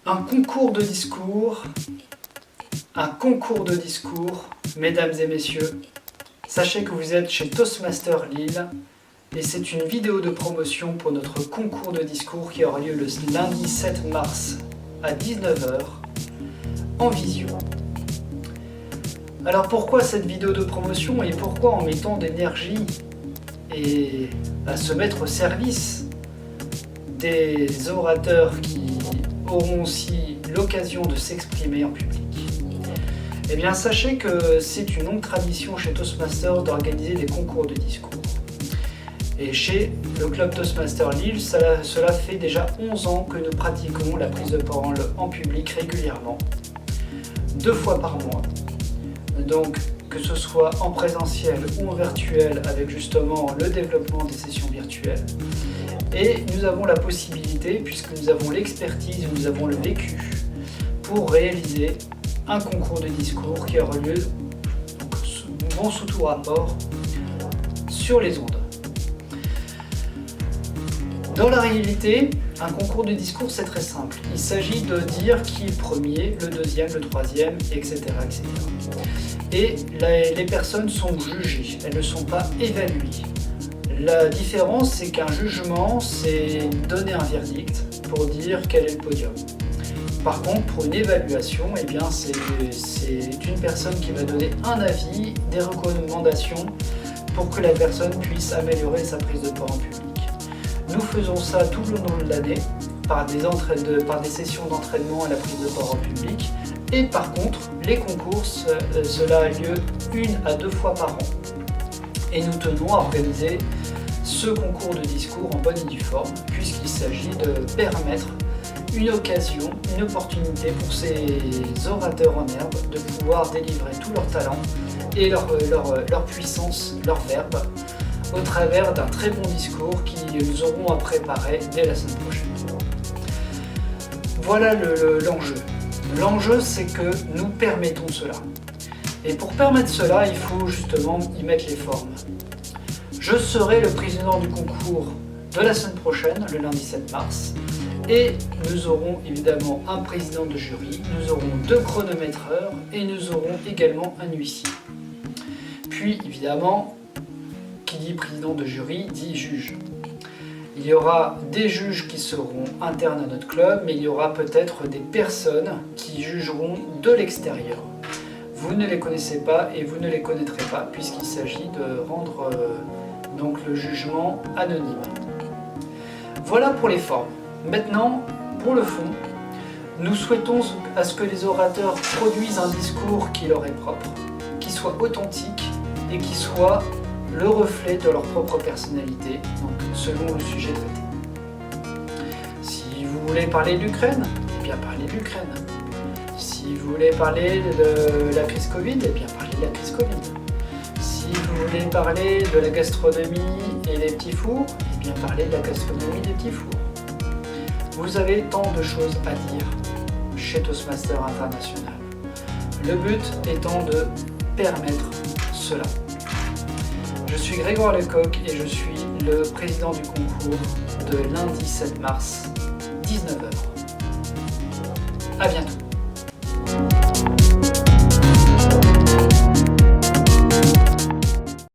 Un concours de discours, mesdames et messieurs. Sachez que vous êtes chez Toastmaster Lille et c'est une vidéo de promotion pour notre concours de discours qui aura lieu le lundi 7 mars à 19 h en visio. Alors pourquoi cette vidéo de promotion et pourquoi en mettant d'énergie et à se mettre au service des orateurs qui auront aussi l'occasion de s'exprimer en public? Eh bien sachez que c'est une longue tradition chez Toastmaster d'organiser des concours de discours. Et chez le club Toastmaster Lille, cela fait déjà 11 ans que nous pratiquons la prise de parole en public régulièrement, 2 fois par mois. Donc que ce soit en présentiel ou en virtuel avec justement le développement des sessions virtuelles. Et nous avons la possibilité, puisque nous avons l'expertise, nous avons le vécu, pour réaliser un concours de discours qui aura lieu sous tout rapport sur les ondes. Dans la réalité, un concours de discours c'est très simple. Il s'agit de dire qui est le premier, le deuxième, le troisième, etc. etc. Et les personnes sont jugées, elles ne sont pas évaluées. La différence, c'est qu'un jugement, c'est donner un verdict pour dire quel est le podium. Par contre, pour une évaluation, eh bien, c'est une personne qui va donner un avis, des recommandations pour que la personne puisse améliorer sa prise de parole en public. Nous faisons ça tout le long de l'année par des sessions d'entraînement à la prise de parole en public. Et par contre, les concours, cela a lieu 1 à 2 fois par an. Et nous tenons à organiser ce concours de discours en bonne et due forme, puisqu'il s'agit de permettre une occasion, une opportunité pour ces orateurs en herbe de pouvoir délivrer tout leur talent et leur puissance, leur verbe, au travers d'un très bon discours qui nous aurons à préparer dès la semaine prochaine. Voilà l'enjeu. L'enjeu, c'est que nous permettons cela. Et pour permettre cela, il faut justement y mettre les formes. Je serai le président du concours de la semaine prochaine, le lundi 7 mars, et nous aurons évidemment un président de jury, nous aurons 2 chronométreurs et nous aurons également un huissier. Puis évidemment, qui dit président de jury dit juge. Il y aura des juges qui seront internes à notre club, mais il y aura peut-être des personnes qui jugeront de l'extérieur. Vous ne les connaissez pas et vous ne les connaîtrez pas, puisqu'il s'agit de rendre donc le jugement anonyme. Voilà pour les formes. Maintenant, pour le fond, nous souhaitons à ce que les orateurs produisent un discours qui leur est propre, qui soit authentique et qui soit le reflet de leur propre personnalité, donc selon le sujet traité. Si vous voulez parler de l'Ukraine, eh bien parlez de l'Ukraine. Si vous voulez parler de la crise Covid, eh bien parlez de la crise Covid. Si vous voulez parler de la gastronomie et des petits fours, eh bien parlez de la gastronomie et des petits fours. Vous avez tant de choses à dire chez Toastmaster International. Le but étant de permettre cela. Je suis Grégoire Lecoq et je suis le président du concours de lundi 7 mars, 19 h. À bientôt.